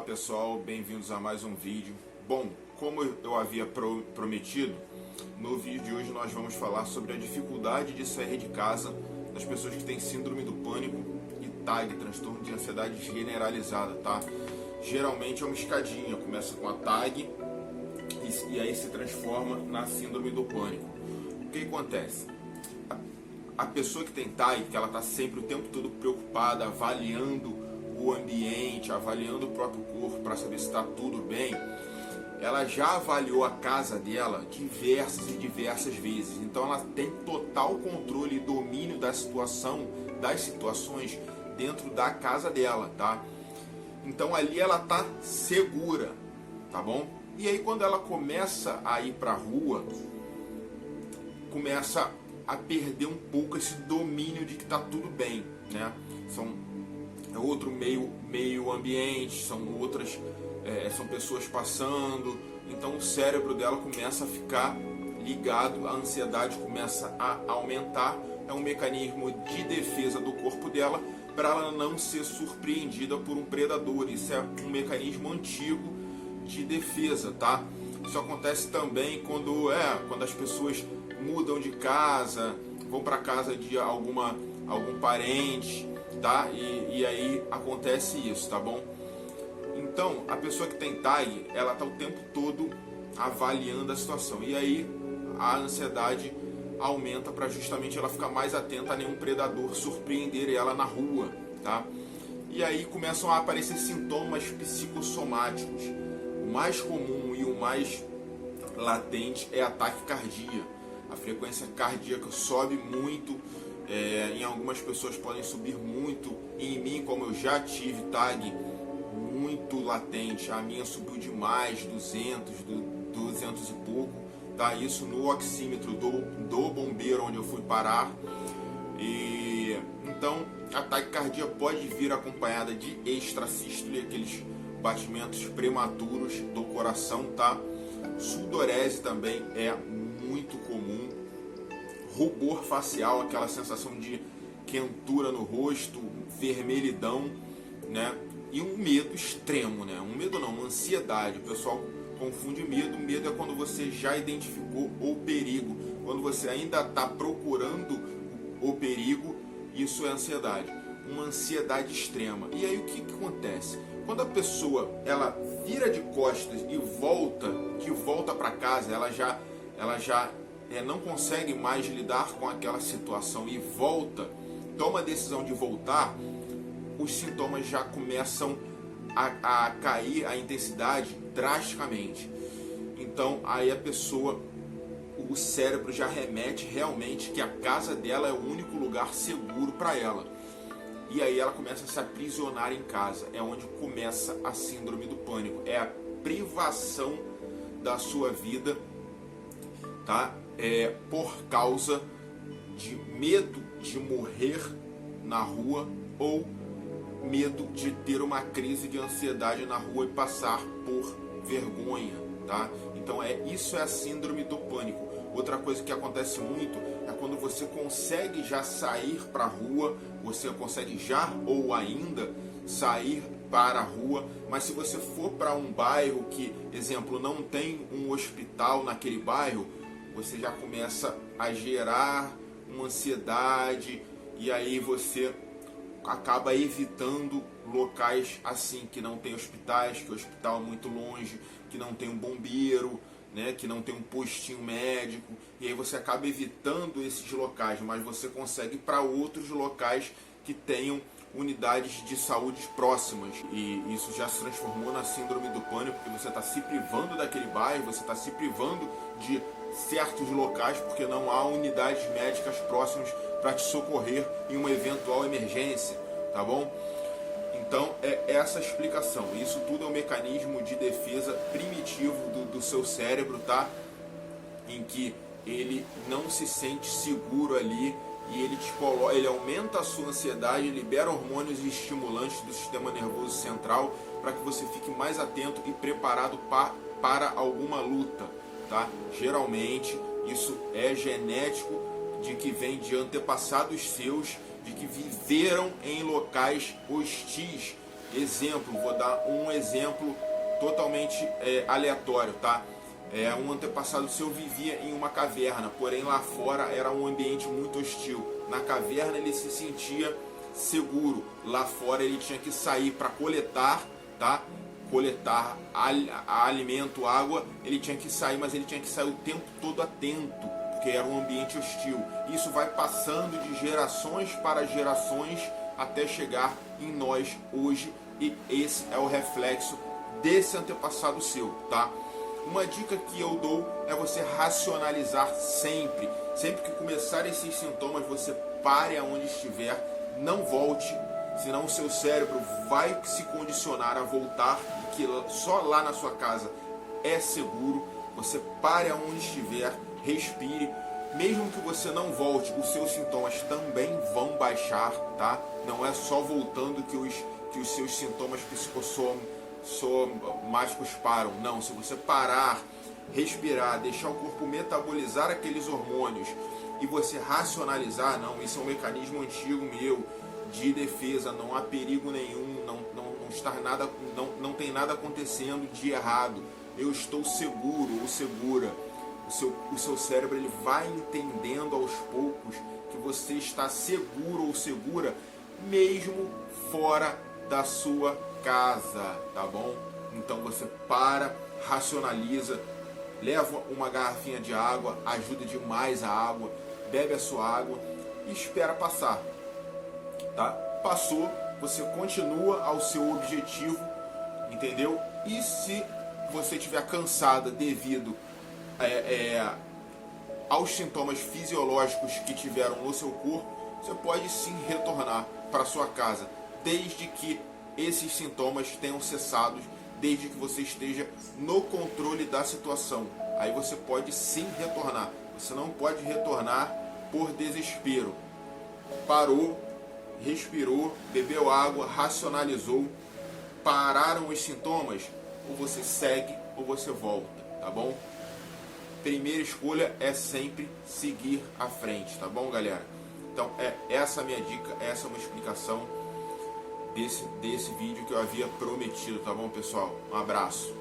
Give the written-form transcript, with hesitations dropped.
pessoal, bem-vindos a mais um vídeo. Bom, como eu havia prometido, no vídeo de hoje nós vamos falar sobre a dificuldade de sair de casa das pessoas que têm síndrome do pânico e TAG, transtorno de ansiedade generalizada, tá? Geralmente é uma escadinha, começa com a TAG e aí se transforma na síndrome do pânico. O que acontece? A pessoa que tem TAG, que ela está sempre o tempo todo preocupada, avaliando o ambiente, avaliando o próprio corpo para saber se está tudo bem, ela já avaliou a casa dela diversas e diversas vezes. Então ela tem total controle e domínio da situação, das situações dentro da casa dela, tá? Então ali ela tá segura, tá bom? E aí quando ela começa a ir para a rua, começa a perder um pouco esse domínio de que tá tudo bem, né? É outro meio ambiente, são pessoas passando, então o cérebro dela começa a ficar ligado, a ansiedade começa a aumentar, é um mecanismo de defesa do corpo dela para ela não ser surpreendida por um predador. Isso é um mecanismo antigo de defesa, tá? Isso acontece também quando as pessoas mudam de casa, vão para casa de algum parente, tá? E aí acontece isso, tá bom? Então, a pessoa que tem TAG, ela tá o tempo todo avaliando a situação. E aí a ansiedade aumenta para justamente ela ficar mais atenta a nenhum predador surpreender ela na rua, tá? E aí começam a aparecer sintomas psicossomáticos. O mais comum e o mais latente é a taquicardia. A frequência cardíaca sobe muito. Em algumas pessoas podem subir muito. Em mim, como eu já tive TAG muito latente, a minha subiu demais, 200 e pouco, tá? Isso no oxímetro do bombeiro onde eu fui parar. E então a taquicardia pode vir acompanhada de extrasístole, aqueles batimentos prematuros do coração, tá? Sudorese também é muito comum. Rubor facial, aquela sensação de quentura no rosto, vermelhidão, né? E um medo extremo, né? Um medo não, uma ansiedade. O pessoal confunde medo. Medo é quando você já identificou o perigo. Quando você ainda está procurando o perigo, isso é ansiedade. Uma ansiedade extrema. E aí o que acontece? Quando a pessoa ela vira de costas e volta para casa, ela já não consegue mais lidar com aquela situação e toma a decisão de voltar, os sintomas já começam a cair, a intensidade drasticamente. Então aí a pessoa, o cérebro já remete realmente que a casa dela é o único lugar seguro para ela. E aí ela começa a se aprisionar em casa. É onde começa a síndrome do pânico. É a privação da sua vida, tá? Por causa de medo de morrer na rua ou medo de ter uma crise de ansiedade na rua e passar por vergonha, tá? Então isso é a síndrome do pânico. Outra coisa que acontece muito é quando você consegue já sair para a rua, você consegue já ou ainda sair para a rua, mas se você for para um bairro que, exemplo, não tem um hospital naquele bairro, você já começa a gerar uma ansiedade e aí você acaba evitando locais assim, que não tem hospitais, que o hospital é muito longe, que não tem um bombeiro, né, que não tem um postinho médico, e aí você acaba evitando esses locais, mas você consegue ir para outros locais que tenham unidades de saúde próximas, e isso já se transformou na síndrome do pânico, porque você está se privando daquele bairro, você está se privando de certos locais porque não há unidades médicas próximas para te socorrer em uma eventual emergência, tá bom? Então é essa a explicação. Isso tudo é um mecanismo de defesa primitivo do seu cérebro, tá? Em que ele não se sente seguro ali e ele aumenta a sua ansiedade, libera hormônios e estimulantes do sistema nervoso central para que você fique mais atento e preparado para alguma luta, tá? Geralmente isso é genético, de que vem de antepassados seus, de que viveram em locais hostis, Exemplo, vou dar um exemplo totalmente aleatório, tá? Um antepassado seu vivia em uma caverna, porém lá fora era um ambiente muito hostil. Na caverna ele se sentia seguro, lá fora ele tinha que sair para coletar, tá? Coletar alimento, água, ele tinha que sair, mas ele tinha que sair o tempo todo atento, porque era um ambiente hostil. Isso vai passando de gerações para gerações até chegar em nós hoje, e esse é o reflexo desse antepassado seu, tá? Uma dica que eu dou é você racionalizar sempre. Sempre que começar esses sintomas, você pare aonde estiver, não volte, senão o seu cérebro vai se condicionar a voltar, e que só lá na sua casa é seguro. Você pare aonde estiver, respire. Mesmo que você não volte, os seus sintomas também vão baixar, tá? Não é só voltando que os seus sintomas psicossomáticos param. Não, se você parar, respirar, deixar o corpo metabolizar aqueles hormônios e você racionalizar, não, isso é um mecanismo antigo meu de defesa, não há perigo nenhum, não tem nada acontecendo de errado, eu estou seguro ou segura. O seu cérebro ele vai entendendo aos poucos que você está seguro ou segura mesmo fora da sua casa, tá bom? Então você para, racionaliza, leva uma garrafinha de água, ajuda demais a água, bebe a sua água e espera passar, tá? Passou, você continua ao seu objetivo, entendeu? E se você estiver cansada devido aos sintomas fisiológicos que tiveram no seu corpo, você pode sim retornar para sua casa, desde que esses sintomas tenham cessado, desde que você esteja no controle da situação. Aí você pode sim retornar. Você não pode retornar por desespero. Parou, respirou, bebeu água, racionalizou, pararam os sintomas, ou você segue ou você volta, tá bom? Primeira escolha é sempre seguir à frente, tá bom, galera? Então essa a minha dica, essa é uma explicação desse vídeo que eu havia prometido, tá bom, pessoal? Um abraço.